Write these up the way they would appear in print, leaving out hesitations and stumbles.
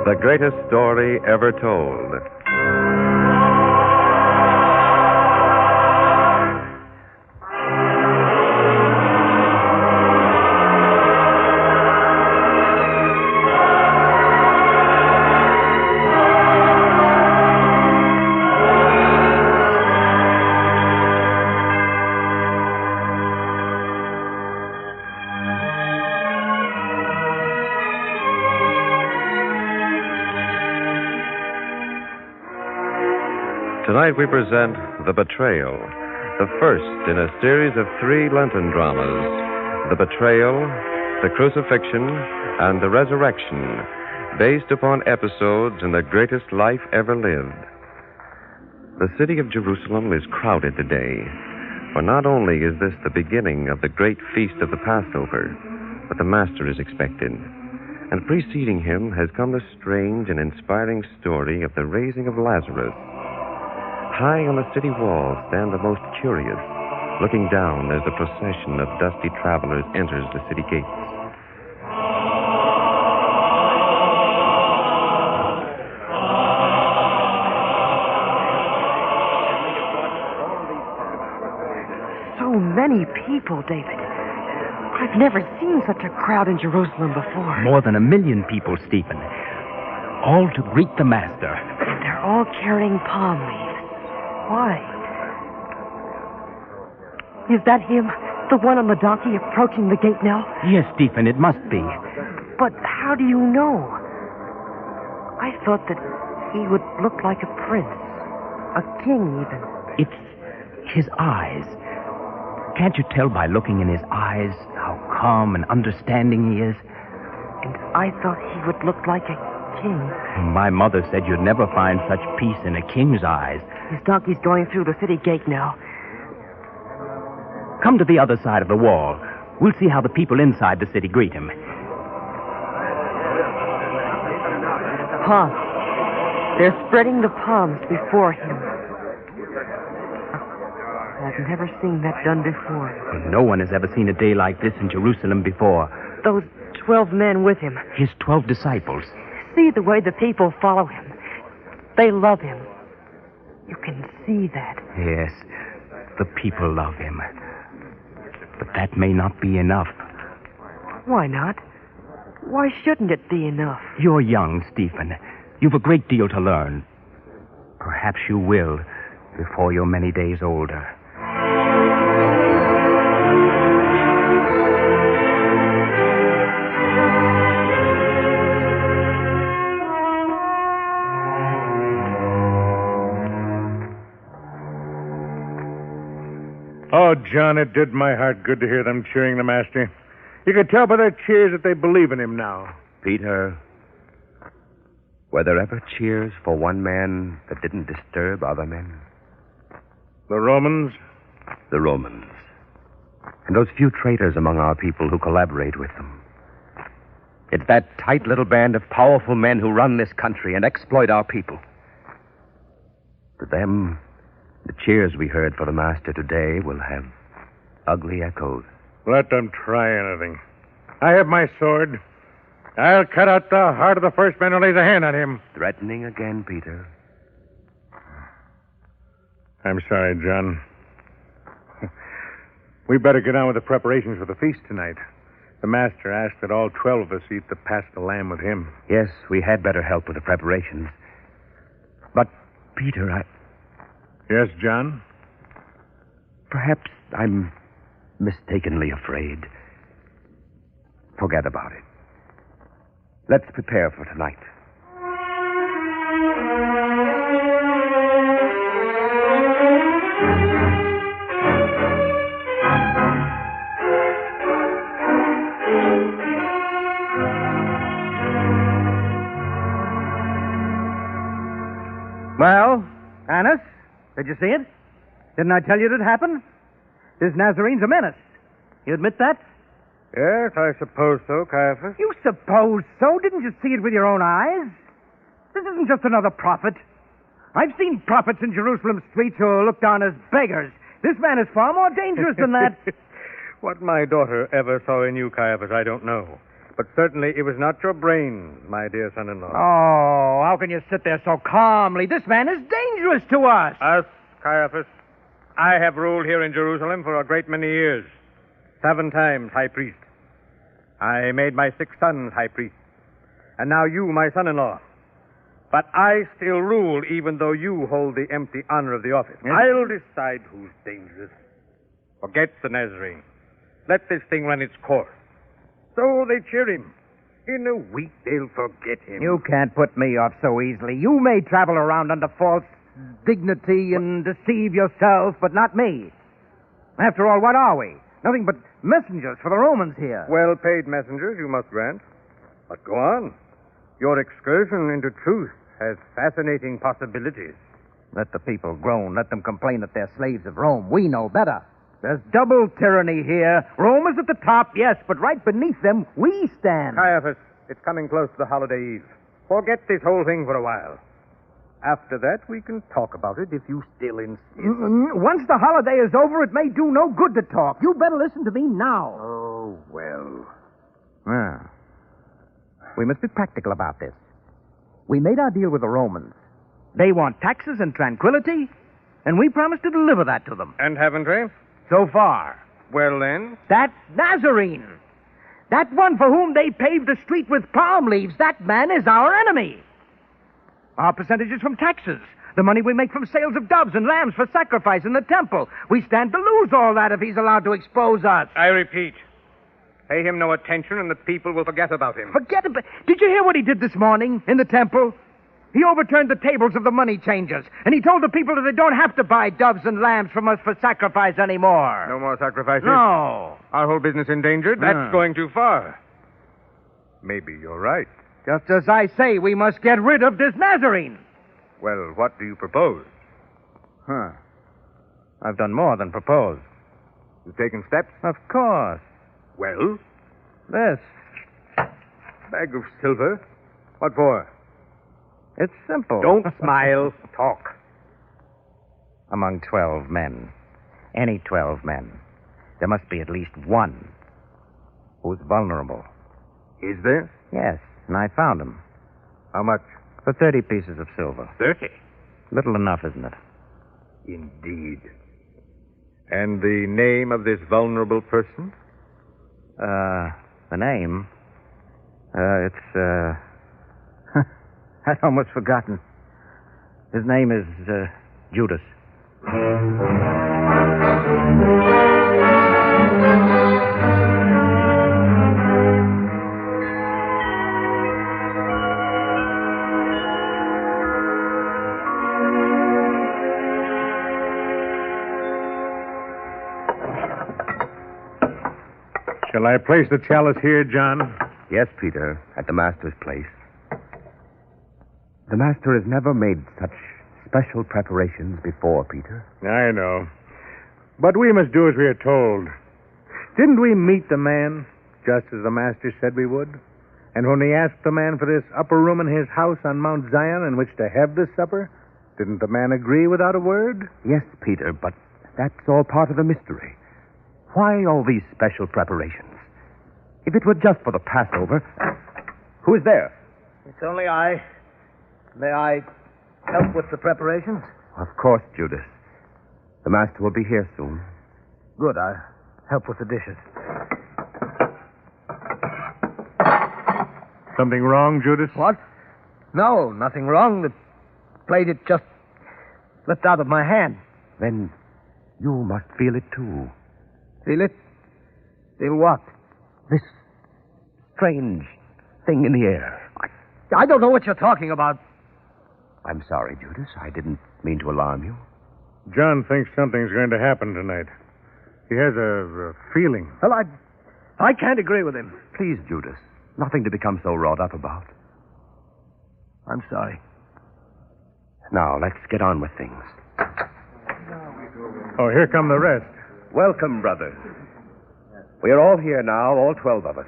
The greatest story ever told. Tonight we present The Betrayal, the first in a series of 3 Lenten dramas. The Betrayal, The Crucifixion, and The Resurrection, based upon episodes in the greatest life ever lived. The city of Jerusalem is crowded today, for not only is this the beginning of the great feast of the Passover, but the Master is expected. And preceding him has come the strange and inspiring story of the raising of Lazarus. High on the city wall stand the most curious, looking down as the procession of dusty travelers enters the city gates. So many people, David. I've never seen such a crowd in Jerusalem before. More than 1 million people, Stephen. All to greet the Master. And they're all carrying palm leaves. Why? Is that him? The one on the donkey approaching the gate now? Yes, Stephen, it must be. But how do you know? I thought that he would look like a prince. A king, even. It's his eyes. Can't you tell by looking in his eyes how calm and understanding he is? And I thought he would look like a king. My mother said you'd never find such peace in a king's eyes. His donkey's going through the city gate now. Come to the other side of the wall. We'll see how the people inside the city greet him. Palms. They're spreading the palms before him. I've never seen that done before. No one has ever seen a day like this in Jerusalem before. Those 12 men with him. His 12 disciples. See the way the people follow him. They love him. You can see that. Yes, the people love him. But that may not be enough. Why not? Why shouldn't it be enough? You're young, Stephen. You've a great deal to learn. Perhaps you will before you're many days older. Oh, John, it did my heart good to hear them cheering the Master. You could tell by their cheers that they believe in him now. Peter, were there ever cheers for one man that didn't disturb other men? The Romans? The Romans. And those few traitors among our people who collaborate with them. It's that tight little band of powerful men who run this country and exploit our people. To them, the cheers we heard for the Master today will have ugly echoes. Let them try anything. I have my sword. I'll cut out the heart of the first man who lays a hand on him. Threatening again, Peter. I'm sorry, John. We better get on with the preparations for the feast tonight. The Master asked that all 12 of us eat the Paschal lamb with him. Yes, we had better help with the preparations. But, Peter, Yes, John? Perhaps I'm mistakenly afraid. Forget about it. Let's prepare for tonight. Well, Annas, did you see it? Didn't I tell you it'd happen? This Nazarene's a menace. You admit that? Yes, I suppose so, Caiaphas. You suppose so? Didn't you see it with your own eyes? This isn't just another prophet. I've seen prophets in Jerusalem streets who are looked on as beggars, This man is far more dangerous than that. What my daughter ever saw in you, Caiaphas, I don't know. But certainly it was not your brains, my dear son-in-law. Oh, how can you sit there so calmly? This man is dangerous to us. Us, Caiaphas, I have ruled here in Jerusalem for a great many years. 7 times high priest. I made my 6 sons high priests. And now you, my son-in-law. But I still rule, even though you hold the empty honor of the office. Yes. I'll decide who's dangerous. Forget the Nazarene. Let this thing run its course. So they cheer him. In a week, they'll forget him. You can't put me off so easily. You may travel around under false dignity and deceive yourself, but not me. After all, what are we? Nothing but messengers for the Romans here. Well-paid messengers, you must grant. But go on. Your excursion into truth has fascinating possibilities. Let the people groan. Let them complain that they're slaves of Rome. We know better. There's double tyranny here. Rome is at the top, yes, but right beneath them, we stand. Caiaphas, it's coming close to the holiday eve. Forget this whole thing for a while. After that, we can talk about it if you still insist. Once the holiday is over, it may do no good to talk. You better listen to me now. Oh, well. We must be practical about this. We made our deal with the Romans. They want taxes and tranquility, and we promised to deliver that to them. And haven't we? So far. Well, then. That Nazarene, that one for whom they paved the street with palm leaves, that man is our enemy. Our percentage is from taxes, the money we make from sales of doves and lambs for sacrifice in the temple. We stand to lose all that if he's allowed to expose us. I repeat, pay him no attention and the people will forget about him. Forget about... Did you hear what he did this morning in the temple? He overturned the tables of the money changers, and he told the people that they don't have to buy doves and lambs from us for sacrifice anymore. No more sacrifices? No. Our whole business endangered? That's going too far. Maybe you're right. Just as I say, we must get rid of this Nazarene. Well, what do you propose? I've done more than propose. You've taken steps? Of course. Well? This. Bag of silver? What for? It's simple. Don't smile. Talk. Among 12 men, any 12 men, there must be at least one who's vulnerable. Is there? Yes, and I found him. How much? For 30 pieces of silver. 30? Little enough, isn't it? Indeed. And the name of this vulnerable person? The name? It's, I'd almost forgotten. His name is, Judas. Shall I place the chalice here, John? Yes, Peter, at the master's place. The master has never made such special preparations before, Peter. I know. But we must do as we are told. Didn't we meet the man just as the master said we would? And when he asked the man for this upper room in his house on Mount Zion in which to have this supper, didn't the man agree without a word? Yes, Peter, but that's all part of the mystery. Why all these special preparations? If it were just for the Passover... Who is there? It's only I. May I help with the preparations? Of course, Judas. The master will be here soon. Good, I help with the dishes. Something wrong, Judas? What? No, nothing wrong. The plate, it just slipped out of my hand. Then you must feel it, too. Feel it? Feel what? This strange thing in the air. I don't know what you're talking about. I'm sorry, Judas. I didn't mean to alarm you. John thinks something's going to happen tonight. He has a feeling. Well, I can't agree with him. Please, Judas. Nothing to become so wrought up about. I'm sorry. Now, let's get on with things. Oh, here come the rest. Welcome, brothers. We are all here now, all 12 of us.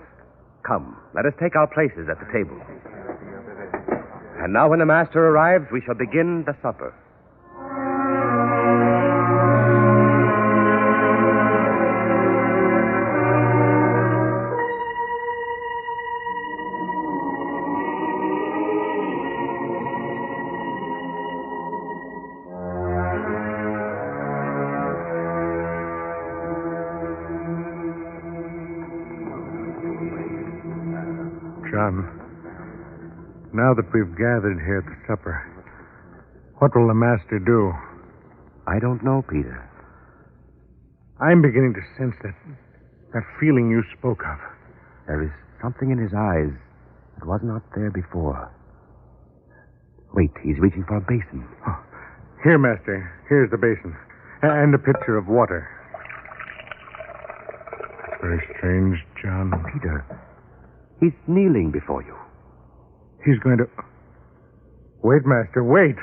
Come, let us take our places at the table. And now when the master arrives, we shall begin the supper. John, now that we've gathered here at the supper, what will the master do? I don't know, Peter. I'm beginning to sense that feeling you spoke of. There is something in his eyes that was not there before. Wait, he's reaching for a basin. Oh, here, Master. Here's the basin. And a pitcher of water. That's very strange, John. Peter, he's kneeling before you. He's going to... Wait, Master, wait.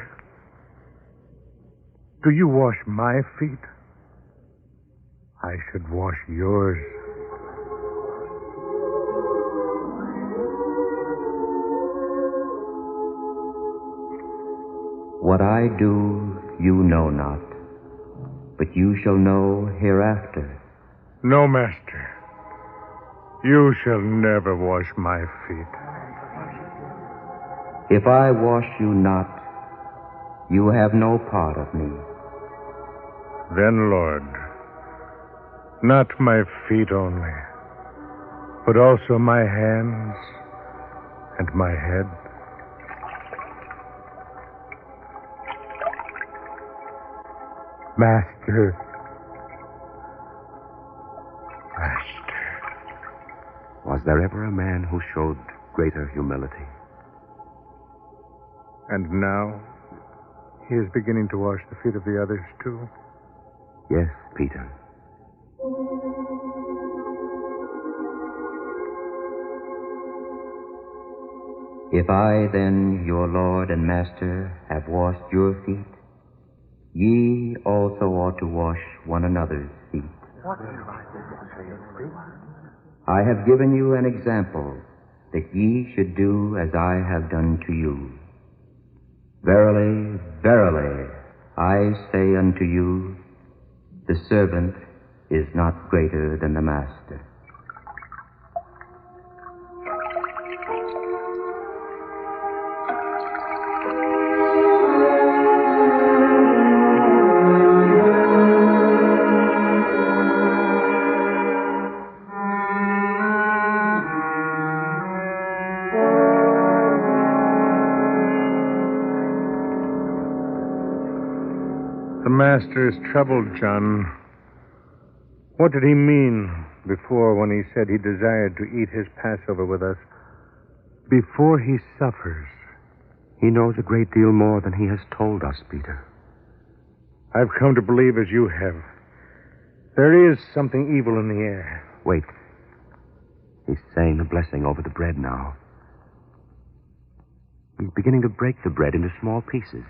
Do you wash my feet? I should wash yours. What I do, you know not, but you shall know hereafter. No, Master. You shall never wash my feet. If I wash you not, you have no part of me. Then, Lord, not my feet only, but also my hands and my head. Master. Was there ever a man who showed greater humility? And now, he is beginning to wash the feet of the others, too. Yes, Peter. If I then, your Lord and Master, have washed your feet, ye also ought to wash one another's feet. I have given you an example that ye should do as I have done to you. Verily, verily, I say unto you, the servant is not greater than the master. The master is troubled, John. What did he mean before when he said he desired to eat his Passover with us? Before he suffers. He knows a great deal more than he has told us, Peter. I've come to believe as you have. There is something evil in the air. Wait. He's saying the blessing over the bread now. He's beginning to break the bread into small pieces.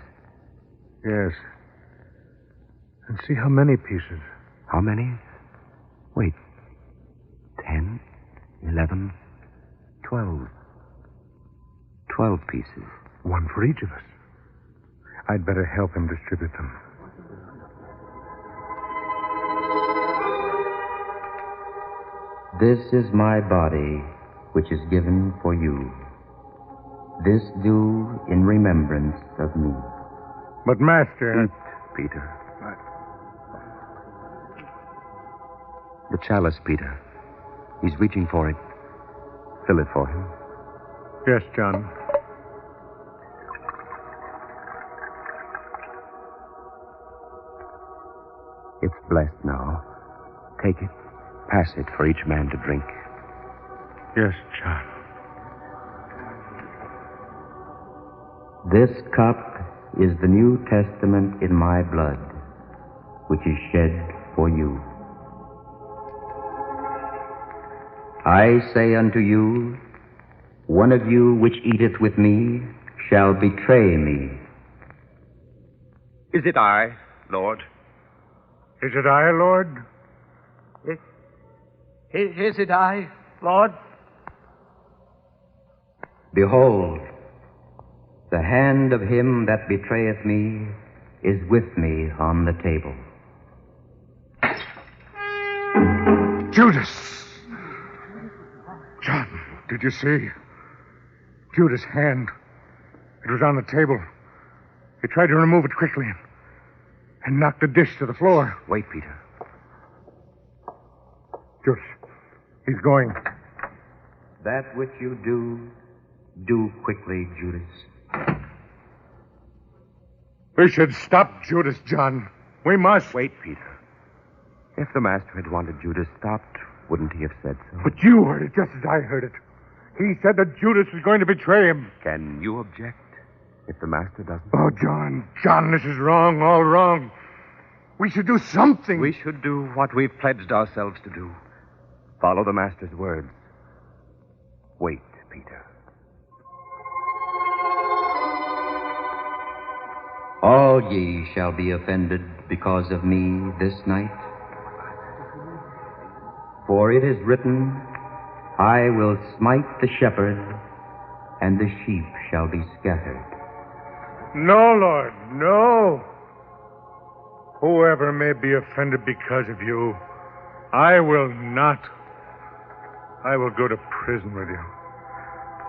Yes. And see how many pieces. How many? Wait. 10, 11, 12. 12 pieces. One for each of us. I'd better help him distribute them. This is my body, which is given for you. This do in remembrance of me. But, Master... Eat, Peter. The chalice, Peter. He's reaching for it. Fill it for him. Yes, John. It's blessed now. Take it. Pass it for each man to drink. Yes, John. This cup is the New Testament in my blood, which is shed for you. I say unto you, one of you which eateth with me shall betray me. Is it I, Lord? Is it I, Lord? Is it I, Lord? Behold, the hand of him that betrayeth me is with me on the table. Judas! John, did you see? Judas' hand. It was on the table. He tried to remove it quickly and knocked the dish to the floor. Wait, Peter. Judas, he's going. That which you do quickly, Judas. We should stop Judas, John. We must. Wait, Peter. If the master had wanted Judas stopped, wouldn't he have said so? But you heard it just as I heard it. He said that Judas was going to betray him. Can you object if the master doesn't? Oh, John, this is wrong, all wrong. We should do something. We should do what we've pledged ourselves to do. Follow the master's words. Wait, Peter. All ye shall be offended because of me this night. For it is written, I will smite the shepherd, and the sheep shall be scattered. No, Lord, no. Whoever may be offended because of you, I will not. I will go to prison with you.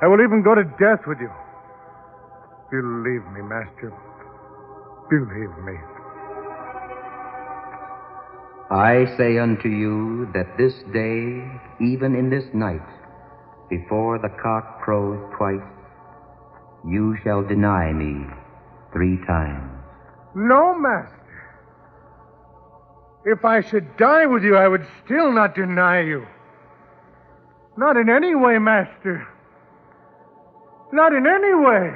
I will even go to death with you. Believe me, Master. Believe me. I say unto you that this day, even in this night, before the cock crows twice, you shall deny me 3 times. No, Master. If I should die with you, I would still not deny you. Not in any way, Master. Not in any way.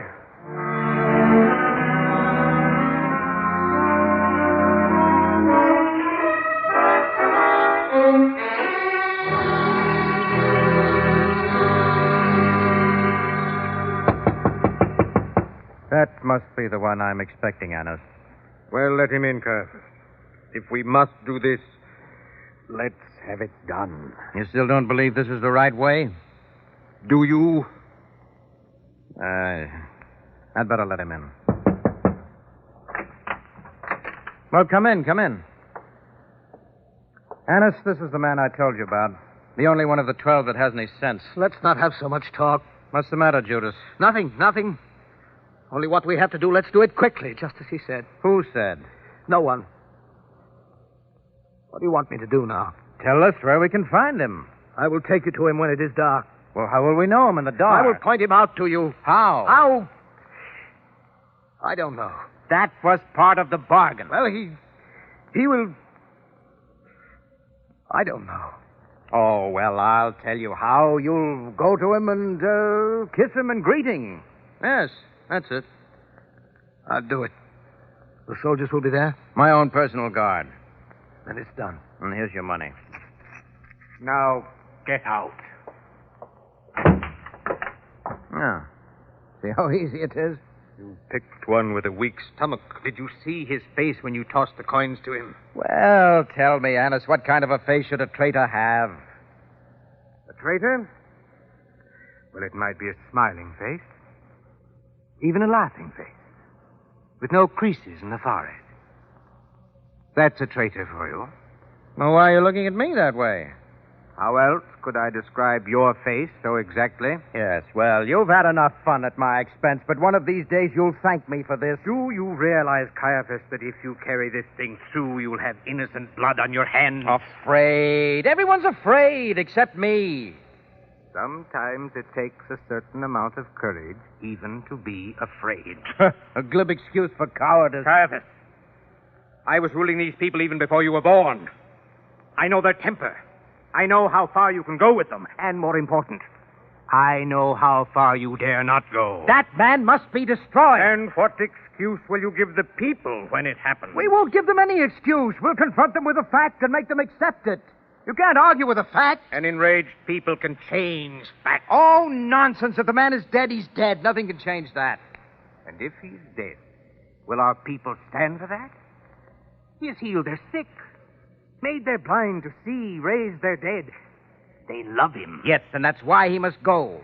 That must be the one I'm expecting, Annas. Well, let him in, Caiaphas. If we must do this, let's have it done. You still don't believe this is the right way? Do you? I'd better let him in. Well, come in. Annas, this is the man I told you about. The only one of the 12 that has any sense. Let's not have so much talk. What's the matter, Judas? Nothing. Only what we have to do, let's do it quickly, just as he said. Who said? No one. What do you want me to do now? Tell us where we can find him. I will take you to him when it is dark. Well, how will we know him in the dark? I will point him out to you. How? How? I don't know. That was part of the bargain. Well, he will... I don't know. Oh, well, I'll tell you how. You'll go to him and kiss him in greeting. Yes, that's it. I'll do it. The soldiers will be there? My own personal guard. Then it's done. And here's your money. Now, get out. Yeah. See how easy it is? You picked one with a weak stomach. Did you see his face when you tossed the coins to him? Well, tell me, Annas, what kind of a face should a traitor have? A traitor? Well, it might be a smiling face. Even a laughing face. With no creases in the forehead. That's a traitor for you. Well, why are you looking at me that way? How else could I describe your face so exactly? Yes, well, you've had enough fun at my expense, but one of these days you'll thank me for this. Do you realize, Caiaphas, that if you carry this thing through, you'll have innocent blood on your hands? Afraid. Everyone's afraid, except me. Sometimes it takes a certain amount of courage even to be afraid. A glib excuse for cowardice. Caiaphas, I was ruling these people even before you were born. I know their temper. I know how far you can go with them. And more important, I know how far you dare not go. That man must be destroyed. And what excuse will you give the people when it happens? We won't give them any excuse. We'll confront them with a fact and make them accept it. You can't argue with a fact. And enraged people can change facts. Oh, nonsense. If the man is dead, he's dead. Nothing can change that. And if he's dead, will our people stand for that? He has healed their sick, made their blind to see, raised their dead. They love him. Yes, and that's why he must go.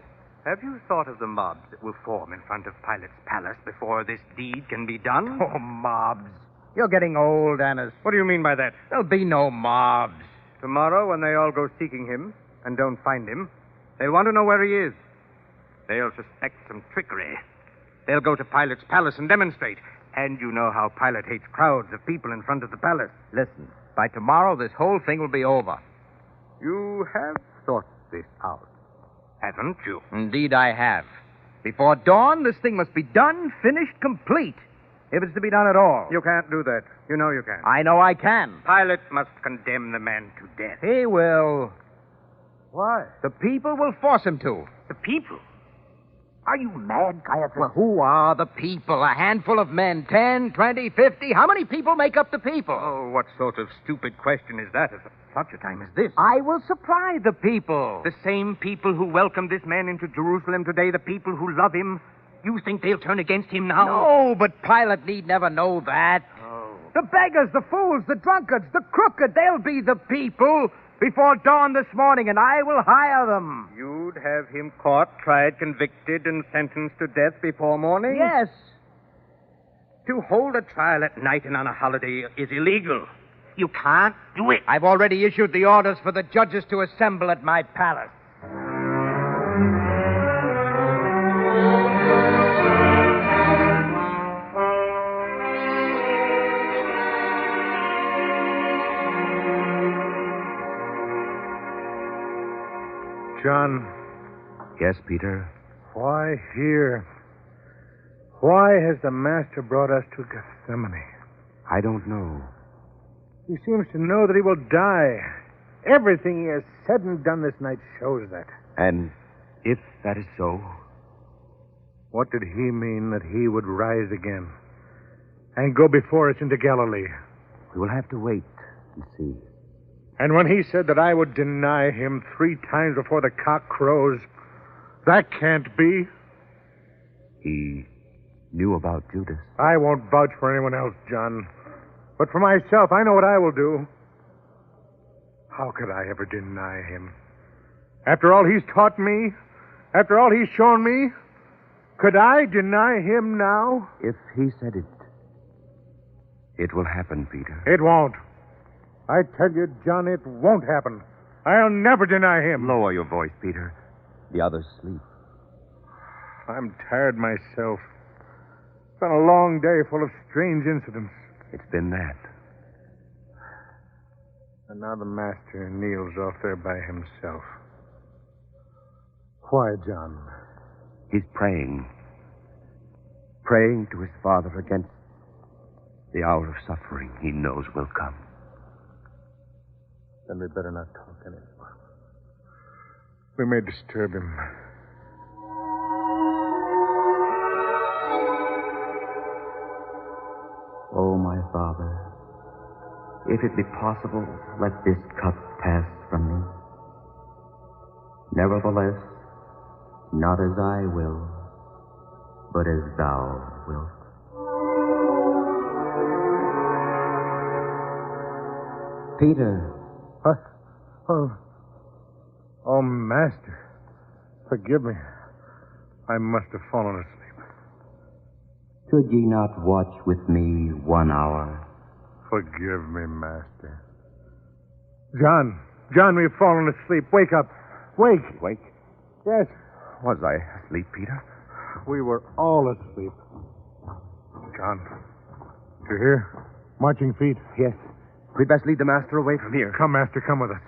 Have you thought of the mobs that will form in front of Pilate's palace before this deed can be done? Oh, mobs. You're getting old, Annas. What do you mean by that? There'll be no mobs. Tomorrow, when they all go seeking him and don't find him, they'll want to know where he is. They'll suspect some trickery. They'll go to Pilate's palace and demonstrate. And you know how Pilate hates crowds of people in front of the palace. Listen, by tomorrow, this whole thing will be over. You have thought this out. Haven't you? Indeed, I have. Before dawn, this thing must be done, finished, complete. If it's to be done at all. You can't do that. You know you can't. I know I can. Pilate must condemn the man to death. He will. Why? The people will force him to. The people? Are you mad, Caiaphas? Well, who are the people? A handful of men. 10, 20, 50? How many people make up the people? Oh, what sort of stupid question is that at such a time as this? I will supply the people. The same people who welcomed this man into Jerusalem today, the people who love him, you think they'll turn against him now? No, but Pilate need never know that. Oh. The beggars, the fools, the drunkards, the crooked, they'll be the people before dawn this morning, and I will hire them. You'd have him caught, tried, convicted, and sentenced to death before morning? Yes. To hold a trial at night and on a holiday is illegal. You can't do it. I've already issued the orders for the judges to assemble at my palace. John, Yes, Peter? why here? Why has the Master brought us to Gethsemane? I don't know. He seems to know that he will die. Everything he has said and done this night shows that. And if that is so, What did he mean that he would rise again and go before us into Galilee? we will have to wait and see. And when he said that I would deny him 3 times before the cock crows, that can't be. He knew about Judas. I won't vouch for anyone else, John. But for myself, I know what I will do. How could I ever deny him? After all he's taught me, after all he's shown me, could I deny him now? If he said it, it will happen, Peter. It won't. I tell you, John, it won't happen. I'll never deny him. Lower your voice, Peter. The others sleep. I'm tired myself. It's been a long day full of strange incidents. It's been that. And now the Master kneels off there by himself. Why, John? He's praying. Praying to his Father against the hour of suffering he knows will come. Then we better not talk anymore. We may disturb him. O my Father, if it be possible, let this cup pass from me. Nevertheless, not as I will, but as thou wilt. Peter, What? Oh, Master. Forgive me. I must have fallen asleep. could ye not watch with me 1 hour? Forgive me, Master. John, we've fallen asleep. Wake up. Wake. Wake? Yes, Was I asleep, Peter? we were all asleep. John, you hear? Marching feet. Yes. We'd best lead the Master away from here. Come, Master, come with us.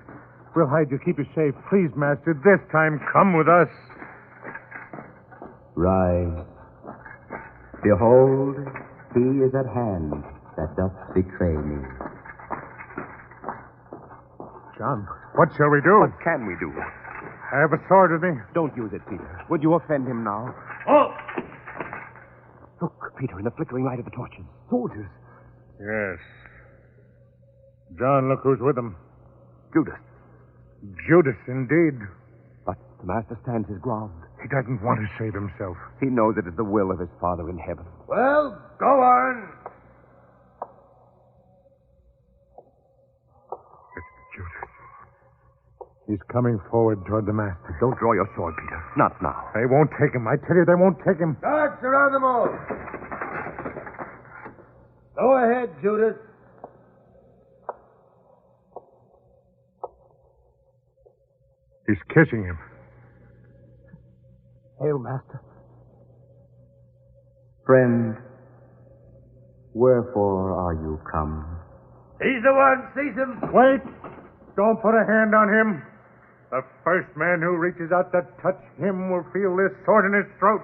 We'll hide you, keep you safe. Please, Master, this time come with us. Rise. Behold, he is at hand that doth betray me. John, what shall we do? What can we do? I have a sword with me. Don't use it, Peter. Would you offend him now? Oh! Look, Peter, in the flickering light of the torches. Soldiers. Yes. John, look who's with them. Judas. Judas, indeed. But the Master stands his ground. He doesn't want to save himself. He knows it is the will of his Father in heaven. Well, go on. It's Judas. He's coming forward toward the Master. Don't draw your sword, Peter. Not now. They won't take him. I tell you, they won't take him. Guards, surround them all. Go ahead, Judas. He's kissing him. Hail, Master. Friend, wherefore are you come? He's the one. Seize him. Wait! Don't put a hand on him. The first man who reaches out to touch him will feel this sword in his throat.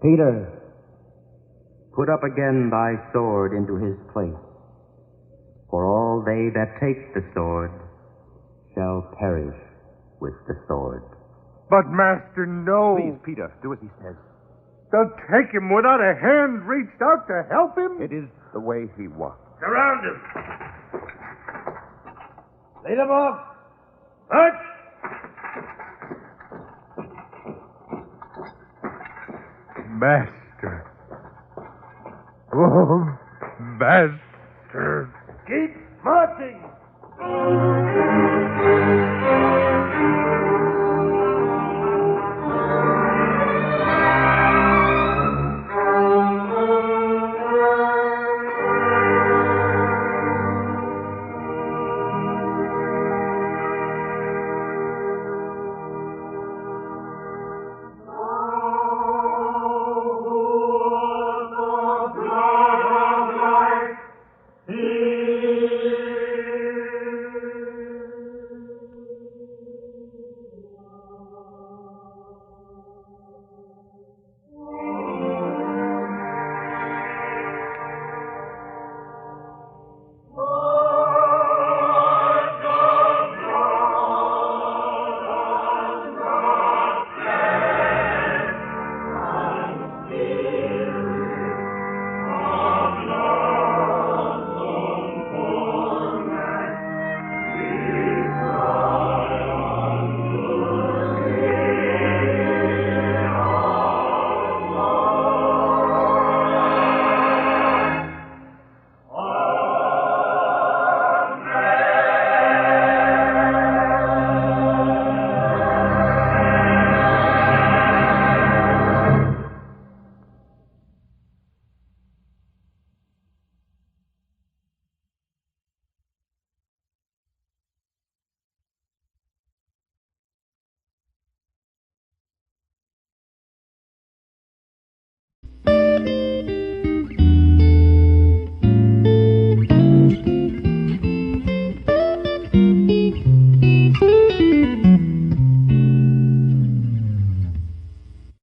Peter, put up again thy sword into his place. For all they that take the sword shall perish with the sword. But, Master, no. Please, Peter, do as he says. They'll take him without a hand reached out to help him? It is the way he wants. Surround him. Lead him off. March! Master. Oh, Master. Keep marching.